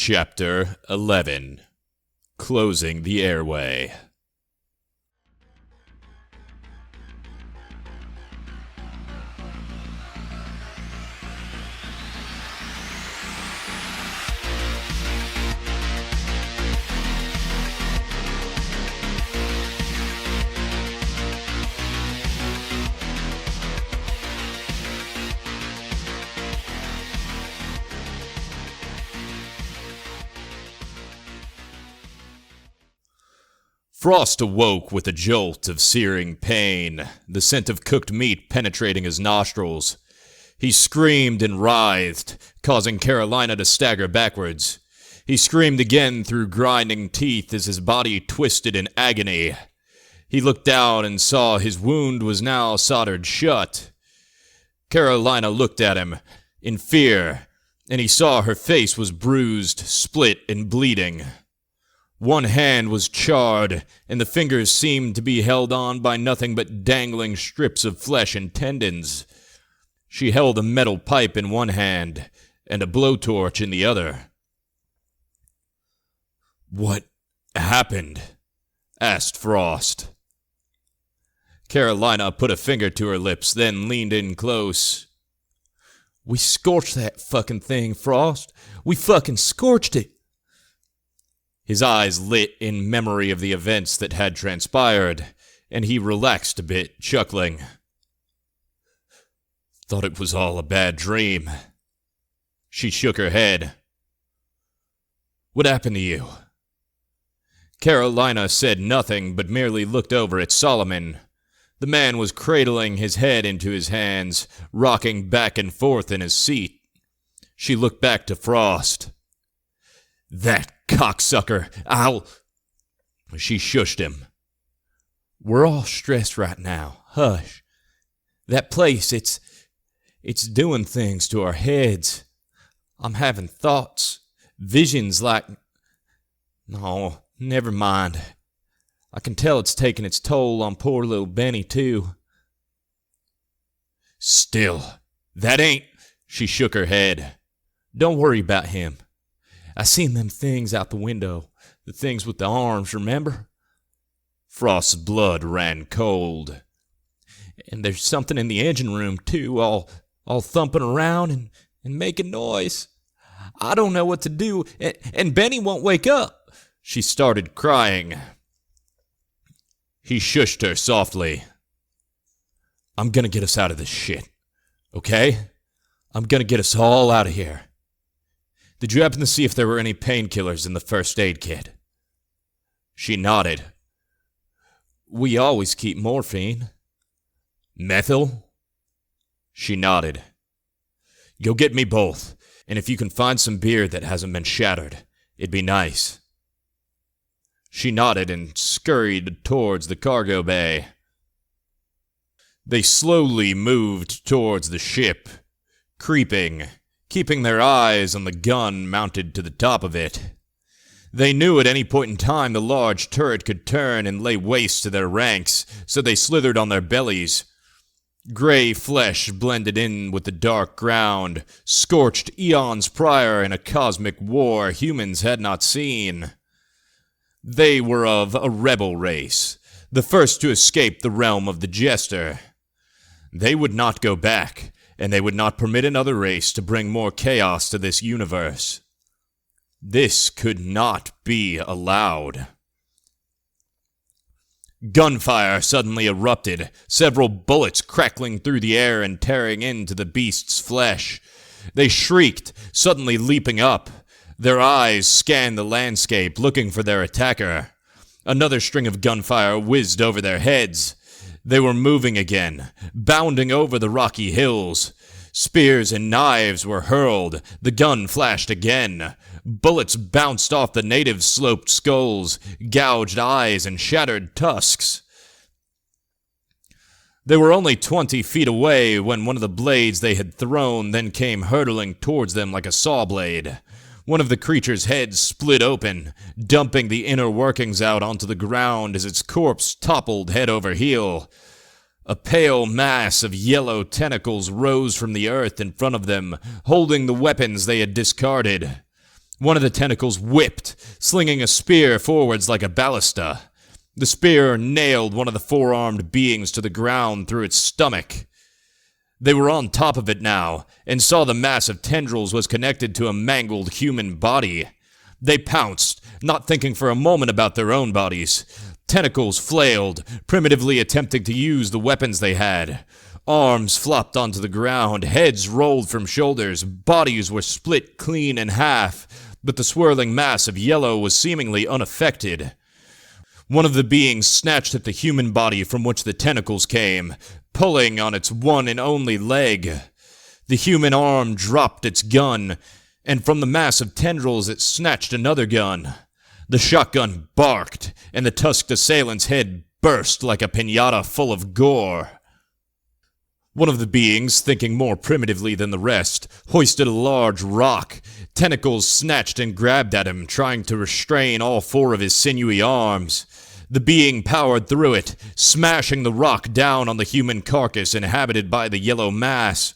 Chapter 11. Closing the Airway. Frost awoke with a jolt of searing pain, the scent of cooked meat penetrating his nostrils. He screamed and writhed, causing Carolina to stagger backwards. He screamed again through grinding teeth as his body twisted in agony. He looked down and saw his wound was now soldered shut. Carolina looked at him in fear, and he saw her face was bruised, split, and bleeding. One hand was charred, and the fingers seemed to be held on by nothing but dangling strips of flesh and tendons. She held a metal pipe in one hand, and a blowtorch in the other. "What happened?" asked Frost. Carolina put a finger to her lips, then leaned in close. "We scorched that fucking thing, Frost. We fucking scorched it." His eyes lit in memory of the events that had transpired, and he relaxed a bit, chuckling. "Thought it was all a bad dream." She shook her head. "What happened to you?" Carolina said nothing, but merely looked over at Solomon. The man was cradling his head into his hands, rocking back and forth in his seat. She looked back to Frost. "That cocksucker, I'll—" She shushed him. "We're all stressed right now. Hush. That place, it's doing things to our heads. I'm having thoughts, visions like... No, never mind. I can tell it's taking its toll on poor little Benny, too." "Still, that ain't..." She shook her head. "Don't worry about him. I seen them things out the window. The things with the arms, remember?" Frost's blood ran cold. "And there's something in the engine room, too, all thumping around and making noise. I don't know what to do, and Benny won't wake up." She started crying. He shushed her softly. "I'm gonna get us out of this shit, okay? I'm gonna get us all out of here. Did you happen to see if there were any painkillers in the first aid kit?" She nodded. "We always keep morphine." "Methyl?" She nodded. "Go get me both, and if you can find some beer that hasn't been shattered, it'd be nice." She nodded and scurried towards the cargo bay. They slowly moved towards the ship, creeping, keeping their eyes on the gun mounted to the top of it. They knew at any point in time the large turret could turn and lay waste to their ranks, so they slithered on their bellies. Gray flesh blended in with the dark ground, scorched eons prior in a cosmic war humans had not seen. They were of a rebel race, the first to escape the realm of the jester. They would not go back, and they would not permit another race to bring more chaos to this universe. This could not be allowed. Gunfire suddenly erupted, several bullets crackling through the air and tearing into the beast's flesh. They shrieked, suddenly leaping up. Their eyes scanned the landscape, looking for their attacker. Another string of gunfire whizzed over their heads. They were moving again, bounding over the rocky hills. Spears and knives were hurled. The gun flashed again. Bullets bounced off the natives' sloped skulls, gouged eyes, and shattered tusks. They were only 20 feet away when one of the blades they had thrown then came hurtling towards them like a saw blade. One of the creature's heads split open, dumping the inner workings out onto the ground as its corpse toppled head over heel. A pale mass of yellow tentacles rose from the earth in front of them, holding the weapons they had discarded. One of the tentacles whipped, slinging a spear forwards like a ballista. The spear nailed one of the four-armed beings to the ground through its stomach. They were on top of it now, and saw the mass of tendrils was connected to a mangled human body. They pounced, not thinking for a moment about their own bodies. Tentacles flailed, primitively attempting to use the weapons they had. Arms flopped onto the ground, heads rolled from shoulders, bodies were split clean in half, but the swirling mass of yellow was seemingly unaffected. One of the beings snatched at the human body from which the tentacles came, pulling on its one and only leg. The human arm dropped its gun, and from the mass of tendrils it snatched another gun. The shotgun barked, and the tusked assailant's head burst like a piñata full of gore. One of the beings, thinking more primitively than the rest, hoisted a large rock. Tentacles snatched and grabbed at him, trying to restrain all four of his sinewy arms. The being powered through it, smashing the rock down on the human carcass inhabited by the yellow mass.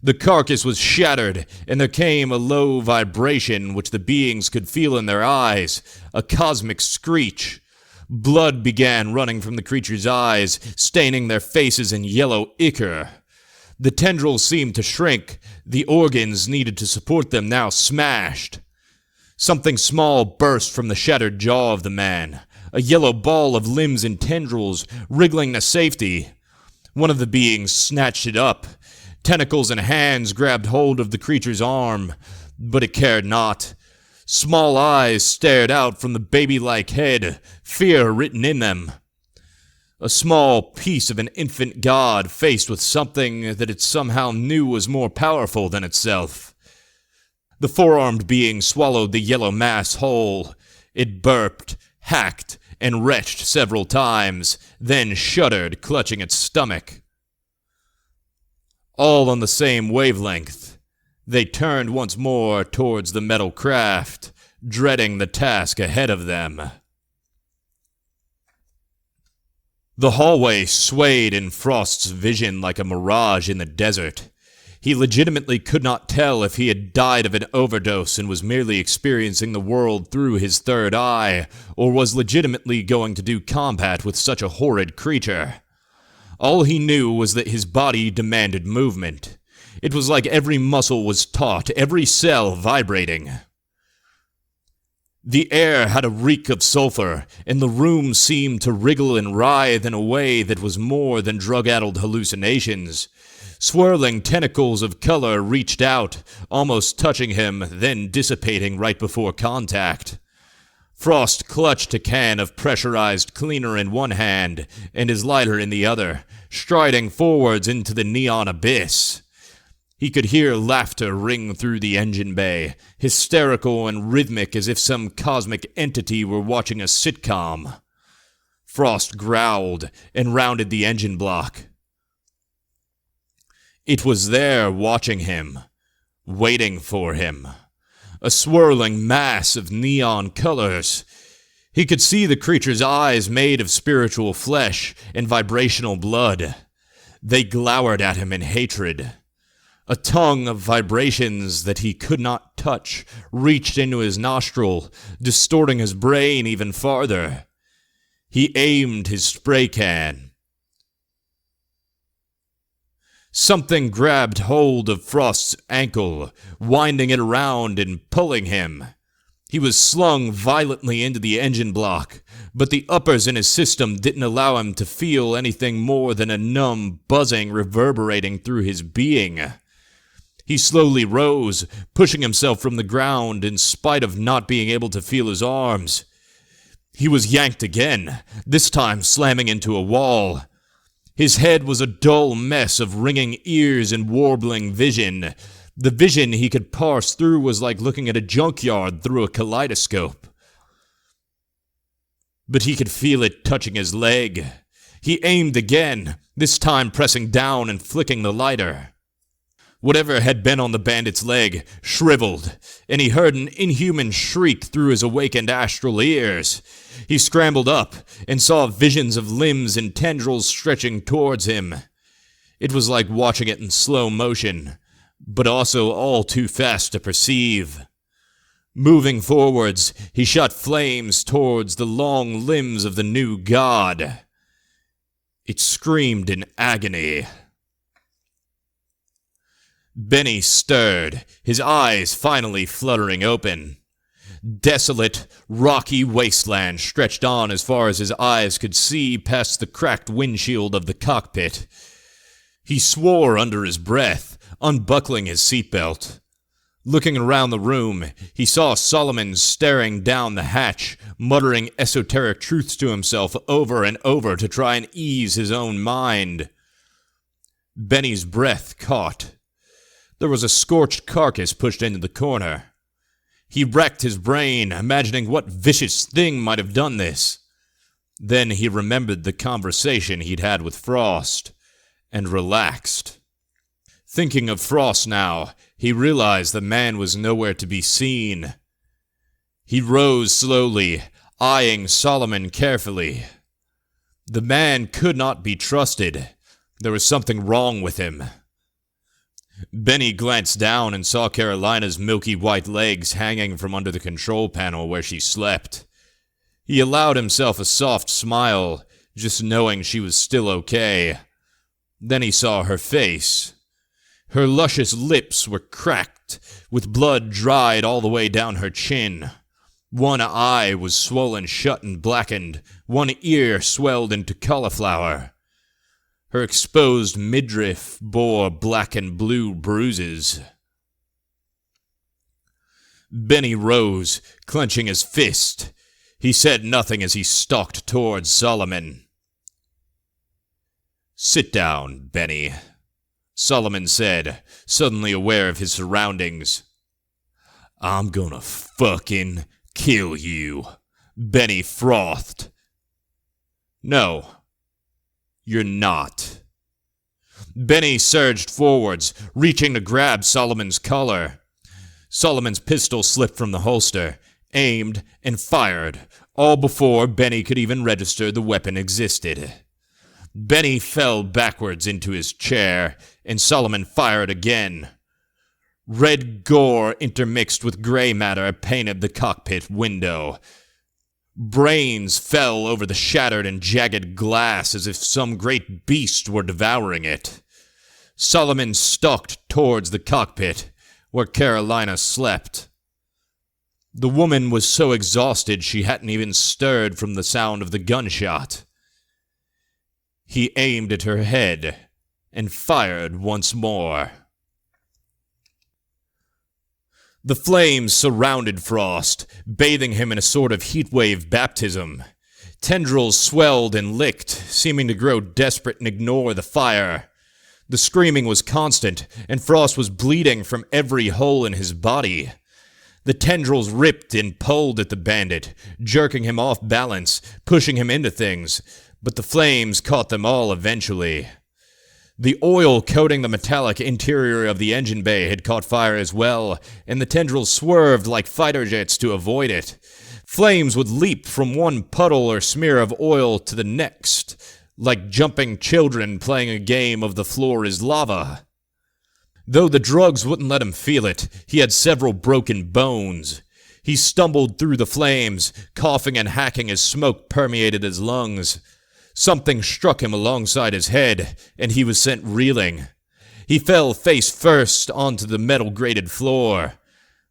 The carcass was shattered, and there came a low vibration which the beings could feel in their eyes, a cosmic screech. Blood began running from the creature's eyes, staining their faces in yellow ichor. The tendrils seemed to shrink, the organs needed to support them now smashed. Something small burst from the shattered jaw of the man, a yellow ball of limbs and tendrils, wriggling to safety. One of the beings snatched it up. Tentacles and hands grabbed hold of the creature's arm, but it cared not. Small eyes stared out from the baby-like head, fear written in them. A small piece of an infant god faced with something that it somehow knew was more powerful than itself. The four-armed being swallowed the yellow mass whole. It burped, hacked, and retched several times, then shuddered, clutching its stomach. All on the same wavelength, they turned once more towards the metal craft, dreading the task ahead of them. The hallway swayed in Frost's vision like a mirage in the desert. He legitimately could not tell if he had died of an overdose and was merely experiencing the world through his third eye, or was legitimately going to do combat with such a horrid creature. All he knew was that his body demanded movement. It was like every muscle was taut, every cell vibrating. The air had a reek of sulfur, and the room seemed to wriggle and writhe in a way that was more than drug-addled hallucinations. Swirling tentacles of color reached out, almost touching him, then dissipating right before contact. Frost clutched a can of pressurized cleaner in one hand, and his lighter in the other, striding forwards into the neon abyss. He could hear laughter ring through the engine bay, hysterical and rhythmic as if some cosmic entity were watching a sitcom. Frost growled and rounded the engine block. It was there watching him, waiting for him. A swirling mass of neon colors. He could see the creature's eyes made of spiritual flesh and vibrational blood. They glowered at him in hatred. A tongue of vibrations that he could not touch reached into his nostril, distorting his brain even farther. He aimed his spray can. Something grabbed hold of Frost's ankle, winding it around and pulling him. He was slung violently into the engine block, but the uppers in his system didn't allow him to feel anything more than a numb buzzing reverberating through his being. He slowly rose, pushing himself from the ground in spite of not being able to feel his arms. He was yanked again, this time slamming into a wall. His head was a dull mess of ringing ears and warbling vision. The vision he could parse through was like looking at a junkyard through a kaleidoscope. But he could feel it touching his leg. He aimed again, this time pressing down and flicking the lighter. Whatever had been on the bandit's leg shriveled, and he heard an inhuman shriek through his awakened astral ears. He scrambled up and saw visions of limbs and tendrils stretching towards him. It was like watching it in slow motion, but also all too fast to perceive. Moving forwards, he shot flames towards the long limbs of the new god. It screamed in agony. Benny stirred, his eyes finally fluttering open. Desolate, rocky wasteland stretched on as far as his eyes could see past the cracked windshield of the cockpit. He swore under his breath, unbuckling his seatbelt. Looking around the room, he saw Solomon staring down the hatch, muttering esoteric truths to himself over and over to try and ease his own mind. Benny's breath caught. There was a scorched carcass pushed into the corner. He racked his brain, imagining what vicious thing might have done this. Then he remembered the conversation he'd had with Frost, and relaxed. Thinking of Frost now, he realized the man was nowhere to be seen. He rose slowly, eyeing Solomon carefully. The man could not be trusted. There was something wrong with him. Benny glanced down and saw Carolina's milky white legs hanging from under the control panel where she slept. He allowed himself a soft smile, just knowing she was still okay. Then he saw her face. Her luscious lips were cracked, with blood dried all the way down her chin. One eye was swollen shut and blackened, one ear swelled into cauliflower. Her exposed midriff bore black and blue bruises. Benny rose, clenching his fist. He said nothing as he stalked towards Solomon. "Sit down, Benny," Solomon said, suddenly aware of his surroundings. "I'm gonna fucking kill you," Benny frothed. "No, you're not." Benny surged forwards, reaching to grab Solomon's collar. Solomon's pistol slipped from the holster, aimed, and fired, all before Benny could even register the weapon existed. Benny fell backwards into his chair, and Solomon fired again. Red gore intermixed with gray matter painted the cockpit window. Brains fell over the shattered and jagged glass as if some great beast were devouring it. Solomon stalked towards the cockpit, where Carolina slept. The woman was so exhausted she hadn't even stirred from the sound of the gunshot. He aimed at her head and fired once more. The flames surrounded Frost, bathing him in a sort of heatwave baptism. Tendrils swelled and licked, seeming to grow desperate and ignore the fire. The screaming was constant, and Frost was bleeding from every hole in his body. The tendrils ripped and pulled at the bandit, jerking him off balance, pushing him into things, but the flames caught them all eventually. The oil coating the metallic interior of the engine bay had caught fire as well, and the tendrils swerved like fighter jets to avoid it. Flames would leap from one puddle or smear of oil to the next, like jumping children playing a game of the floor is lava. Though the drugs wouldn't let him feel it, he had several broken bones. He stumbled through the flames, coughing and hacking as smoke permeated his lungs. Something struck him alongside his head, and he was sent reeling. He fell face first onto the metal-grated floor.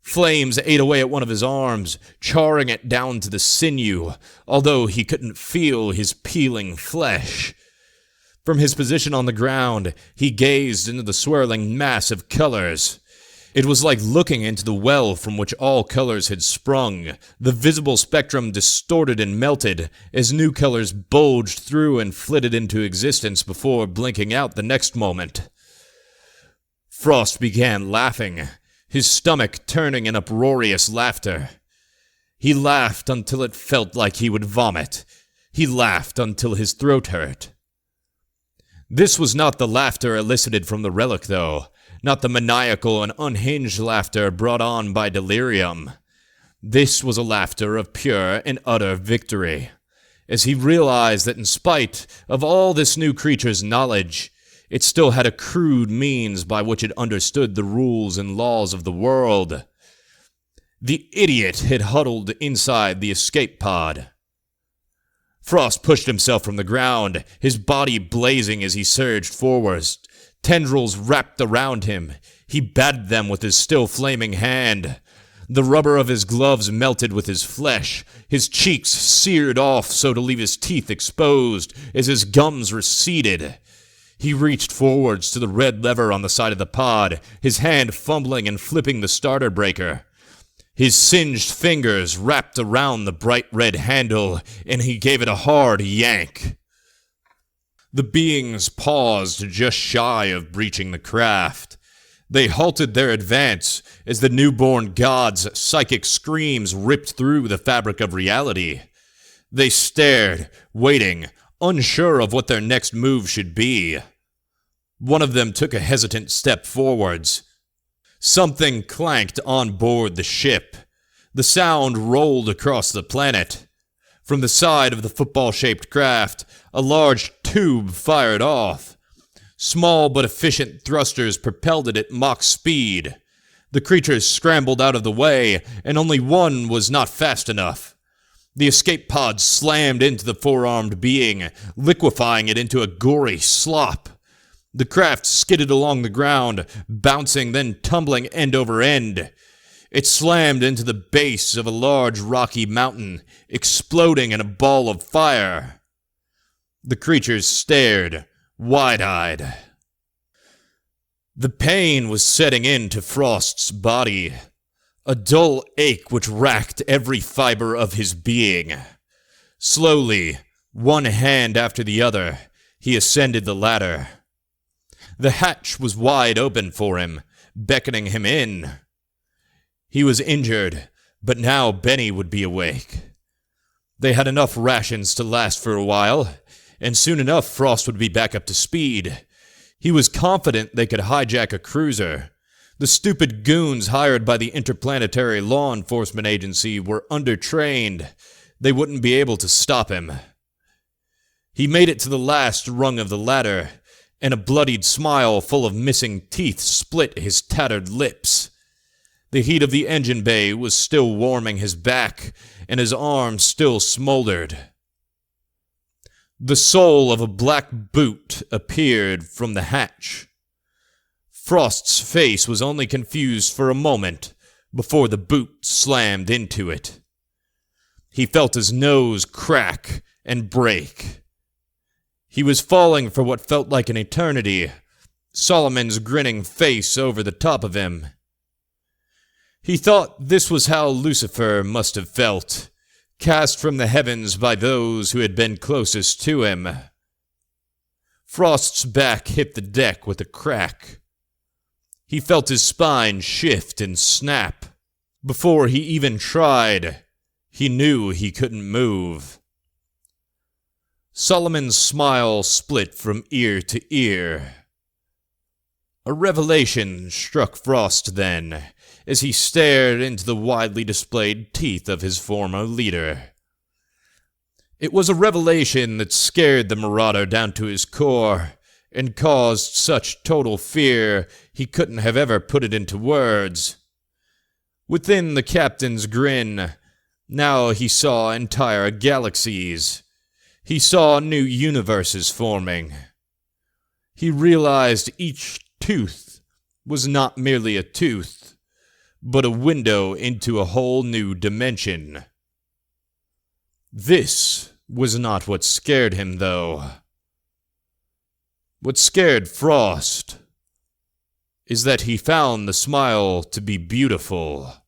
Flames ate away at one of his arms, charring it down to the sinew, although he couldn't feel his peeling flesh. From his position on the ground, he gazed into the swirling mass of colors. It was like looking into the well from which all colors had sprung. The visible spectrum distorted and melted as new colors bulged through and flitted into existence before blinking out the next moment. Frost began laughing, his stomach turning in uproarious laughter. He laughed until it felt like he would vomit. He laughed until his throat hurt. This was not the laughter elicited from the relic, though. Not the maniacal and unhinged laughter brought on by delirium. This was a laughter of pure and utter victory, as he realized that in spite of all this new creature's knowledge, it still had a crude means by which it understood the rules and laws of the world. The idiot had huddled inside the escape pod. Frost pushed himself from the ground, his body blazing as he surged forwards. Tendrils wrapped around him. He batted them with his still flaming hand. The rubber of his gloves melted with his flesh. His cheeks seared off so to leave his teeth exposed as his gums receded. He reached forwards to the red lever on the side of the pod, his hand fumbling and flipping the starter breaker. His singed fingers wrapped around the bright red handle, and he gave it a hard yank. The beings paused just shy of breaching the craft. They halted their advance as the newborn god's psychic screams ripped through the fabric of reality. They stared, waiting, unsure of what their next move should be. One of them took a hesitant step forwards. Something clanked on board the ship. The sound rolled across the planet. From the side of the football-shaped craft, a large tube fired off. Small but efficient thrusters propelled it at Mach speed. The creatures scrambled out of the way, and only one was not fast enough. The escape pod slammed into the four-armed being, liquefying it into a gory slop. The craft skidded along the ground, bouncing then tumbling end over end. It slammed into the base of a large rocky mountain, exploding in a ball of fire. The creatures stared, wide-eyed. The pain was setting into Frost's body, a dull ache which racked every fiber of his being. Slowly, one hand after the other, he ascended the ladder. The hatch was wide open for him, beckoning him in. He was injured, but now Benny would be awake. They had enough rations to last for a while, and soon enough Frost would be back up to speed. He was confident they could hijack a cruiser. The stupid goons hired by the Interplanetary Law Enforcement Agency were undertrained. They wouldn't be able to stop him. He made it to the last rung of the ladder, and a bloodied smile full of missing teeth split his tattered lips. The heat of the engine bay was still warming his back, and his arms still smoldered. The sole of a black boot appeared from the hatch. Frost's face was only confused for a moment before the boot slammed into it. He felt his nose crack and break. He was falling for what felt like an eternity, Solomon's grinning face over the top of him. He thought this was how Lucifer must have felt, cast from the heavens by those who had been closest to him. Frost's back hit the deck with a crack. He felt his spine shift and snap. Before he even tried, he knew he couldn't move. Solomon's smile split from ear to ear. A revelation struck Frost then, as he stared into the widely displayed teeth of his former leader. It was a revelation that scared the Marauder down to his core, and caused such total fear he couldn't have ever put it into words. Within the captain's grin, now he saw entire galaxies. He saw new universes forming. He realized each tooth was not merely a tooth, but a window into a whole new dimension. This was not what scared him, though. What scared Frost is that he found the smile to be beautiful.